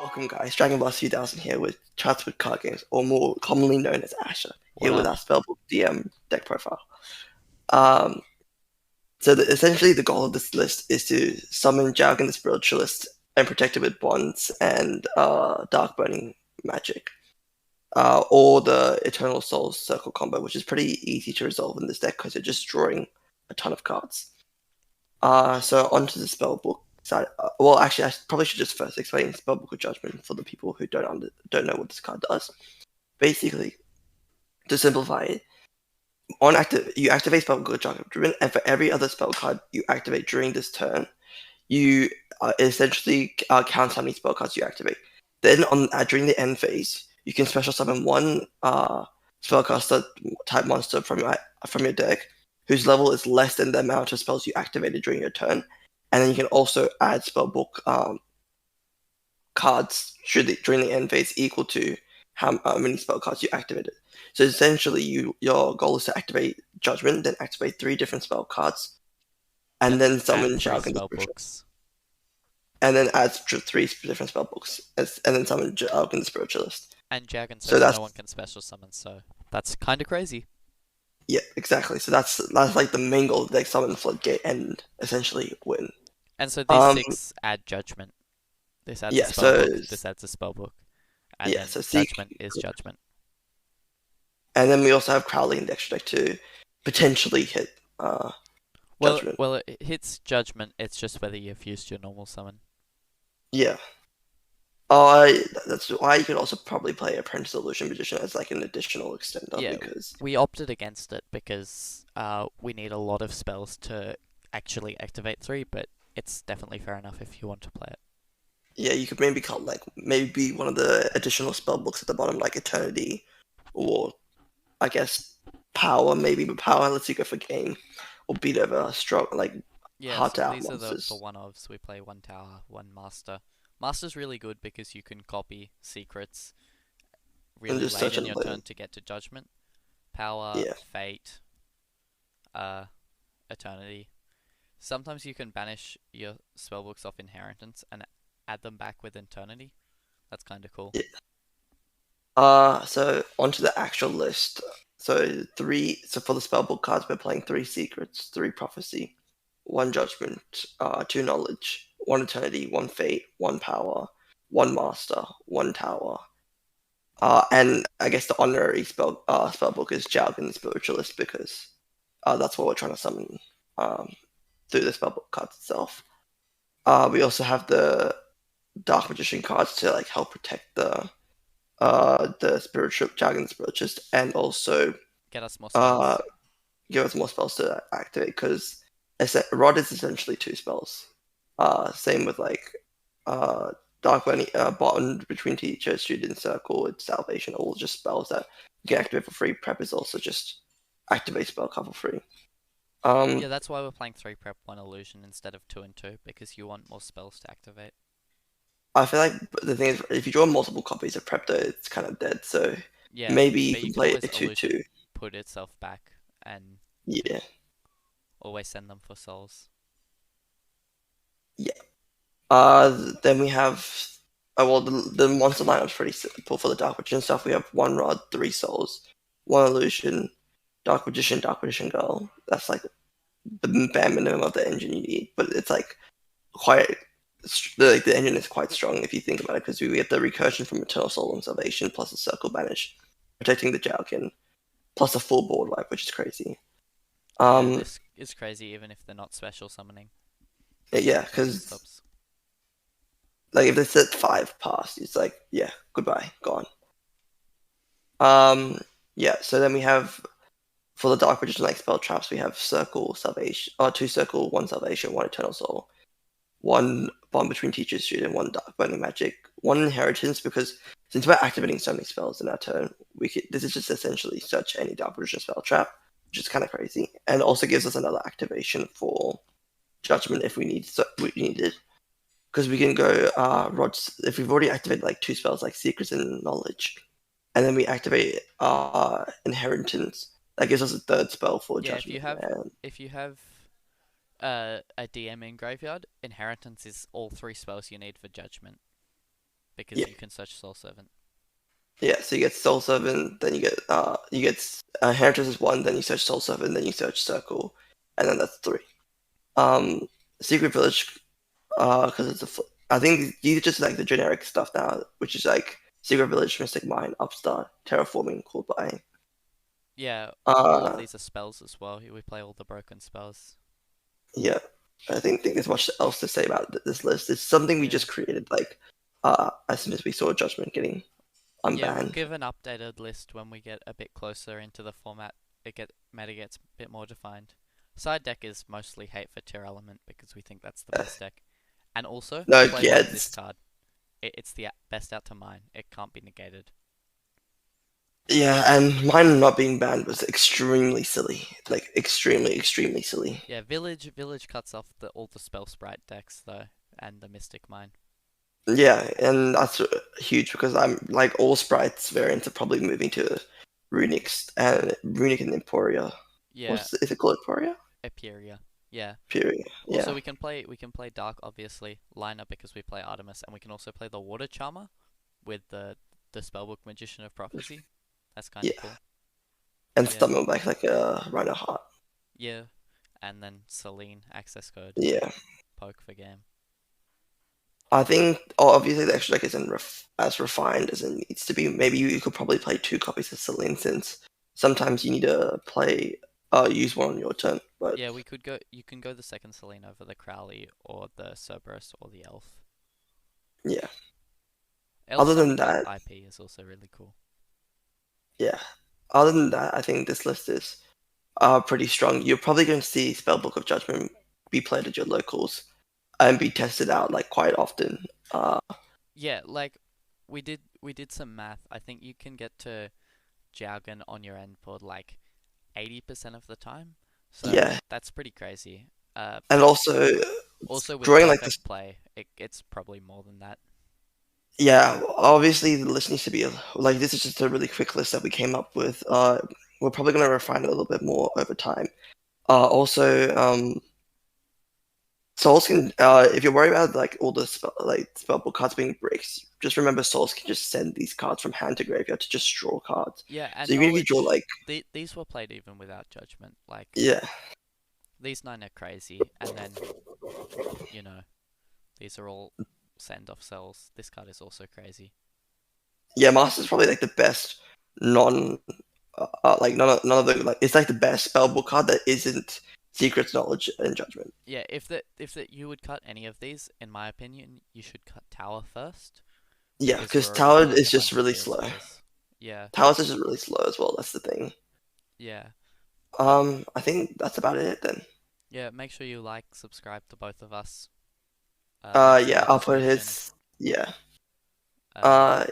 Welcome guys, Dragon Ball 2000 here with Chats with Card Games, or more commonly known as Asher, here What with up? our Spellbook DM deck profile. Um, essentially the goal of this list is to summon Jowgen the Spiritualist and protect it with Bonds and Dark Burning Magic, or the Eternal Souls Circle combo, which is pretty easy to resolve in this deck because you're just drawing a ton of cards. So onto the Spellbook side. Well, actually, I probably should just first explain Spellbook of Judgment for the people who don't know what this card does. Basically, to simplify it, you activate Spellbook of Judgment, and for every other spell card you activate during this turn, you essentially count how many spell cards you activate. Then during the end phase, you can special summon one spellcaster type monster from your deck, whose level is less than the amount of spells you activated during your turn, and then you can also add spellbook cards during the end phase equal to how many spell cards you activated. So essentially, your goal is to activate Judgment, then activate 3 different spell cards, and then Add summon three Shao spell books. and then add 3 different spell books, and then summon Jowgen the Spiritualist. And Jowgen So says that's no one can special summon, so that's kind of crazy. yeah, exactly. So that's like the main goal, like summon Floodgate and essentially win. And so these Um, six add Judgment. This adds a yeah, spell so book. This adds a spell book. And yeah, then so Seek, Judgment is Judgment. and then we also have Crowley in the extra deck to potentially hit Well, Judgment. well, it hits Judgment. It's just whether you've used your normal summon. Yeah. That's why you could also probably play Apprentice Illusion Magician as like an additional extender Yeah, because we opted against it because we need a lot of spells to actually activate three, but it's definitely fair enough if you want to play it. yeah, you could maybe call like maybe one of the additional spell books at the bottom, like Eternity, or I guess Power maybe, but Power lets you go for game or beat over strong like Yeah, hard so to out these are the monsters. one-ofs. We play one tower, one master. Master's really good because you can copy secrets And really just late search in and your play them. turn to get to judgment. Power, Yeah. fate, uh, eternity. Sometimes you can banish your spellbooks off inheritance and add them back with eternity. That's kind of cool. Yeah. So onto the actual list. So for the spellbook cards, we're playing 3 secrets, 3 prophecy, 1 judgment, 2 knowledge, 1 eternity, 1 fate, 1 power, 1 master, 1 tower. And I guess the honorary spellbook is Jowgen the Spiritualist because that's what we're trying to summon um, through the spellbook cards itself. We also have the Dark Magician cards to like help protect the spiritual Jowgen Spiritualist and also Get us more uh, spells. give us more spells to activate because Rod is essentially 2 spells. Same with like uh, Dark Bunny, Bond between teacher, student circle, and salvation, all just spells that you can activate for free. Prep is also just activate spell card for free. Yeah, Um, that's why we're playing 3 prep, 1 illusion instead of 2 and 2, because you want more spells to activate. I feel like the thing is, if you draw multiple copies of Prep, though, it's kind of dead. So Yeah, maybe you but you can can play always a 2/2. illusion put itself back and Yeah, always send them for souls. yeah. Then we have, well, the monster lineup's pretty simple for the Dark Magician stuff. We have 1 Rod, 3 Souls, 1 Illusion, Dark Magician Girl. That's like the bare minimum of the engine you need, but it's like quite, like the engine is quite strong if you think about it, because we get the recursion from Eternal Soul and Salvation, plus a Circle Banish, protecting the Jowkin, plus a full board wipe, which is crazy. Yeah, Um, this is crazy even if they're not special summoning. yeah, Nothing because stops. like if they set 5 past, it's like yeah, goodbye, gone. Um, yeah, so then we have for the Dark Magician like spell traps, we have Circle, Salvation, or 2 Circle, 1 Salvation, 1 Eternal Soul, 1 Bond between teacher student, 1 Dark Burning Magic, 1 Inheritance, because since we're activating so many spells in our turn, this is just essentially search any Dark Magician spell trap, which is kind of crazy, and also gives us another activation for Judgment if we need it. Because we can go rods if we've already activated like 2 spells like Secrets and Knowledge, and then we activate Inheritance. That gives us a 3rd spell for Yeah, if you Judgment. have And if you have a DM in graveyard, inheritance is all three spells you need for judgment because Yeah, you can search Soul Servant. yeah. So you get Soul Servant, then you get Inheritance is one, then you search Soul Servant, then you search Circle, and then that's three. Um, Secret Village, because I think these are just like the generic stuff now, which is like Secret Village, Mystic Mine, Upstart, Terraforming, Cold Buying. Yeah, all of Uh, these are spells as well. We play all the broken spells. yeah. I think there's much else to say about this list. It's something we Yeah. just created like as soon as we saw Judgment getting Yeah, we'll unbanned. give an updated list when we get a bit closer into the format. Meta gets a bit more defined. Side deck is mostly hate for Tier Element because we think that's the Uh, best deck. And also, no, play yeah, one this card. It's the best out to mine. It can't be negated. yeah, and mine not being banned was extremely silly. Like extremely silly. Yeah, Village cuts off all the Spell Sprite decks though, and the Mystic Mine. Yeah, and that's huge because I'm like all sprites variants are probably moving to runicks and runic and Emporia. Yeah, What's is it called Emporia? Eperia. Yeah. Fury. Also, Yeah, we can play Dark obviously lineup because we play Artemis, and we can also play the Water Charmer with the Spellbook Magician of Prophecy. That's kind of yeah, cool. and Yeah, stomach back like a Rhino Heart. yeah. And then Celine access code Yeah, poke for game. I think obviously the extra deck isn't as refined as it needs to be. Maybe you could probably play two copies of Celine since sometimes you need to play use one on your turn. But Yeah, we could go. You can go the second Celine over the Crowley or the Cerberus or the Elf. yeah, Elf other than Summoned with that, IP is also really cool. yeah, other than that, I think this list is pretty strong. You're probably going to see Spellbook of Judgment be played at your locals and be tested out like quite often. Yeah, like we did some math. I think you can get to Jowgen on your end board like 80% of the time. So Yeah, that's pretty crazy. and also Also with drawing like this. perfect play, it's probably more than that. Yeah, obviously the list needs to be like this is just a really quick list that we came up with. We're probably going to refine it a little bit more over time. Also, souls can if you're worried about like all the spellbook cards being bricks, just remember souls can just send these cards from hand to graveyard to just draw cards. Yeah, So and even if you draw knowledge. like These were played even without judgment. Like yeah these nine are crazy, and then you know these are all send off cells. This card is also crazy. yeah, Master's probably like the best non like none of the like it's like the best spellbook card that isn't secrets, knowledge, and judgment. Yeah, if that you would cut any of these, in my opinion, you should cut Tower first Yeah, because because we're already Tower playing is a just bunch of really tier slow. spells. Yeah, Towers is just really slow as well. That's the thing. yeah, I think that's about it then. yeah. Make sure you like, subscribe to both of us. Links in Yeah, the I'll put description. his. Yeah. Uh, Uh,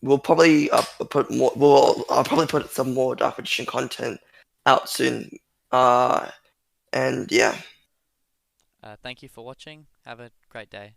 we'll probably put more. I'll probably put some more Dark Magician content out soon. And yeah. Thank you for watching. Have a great day.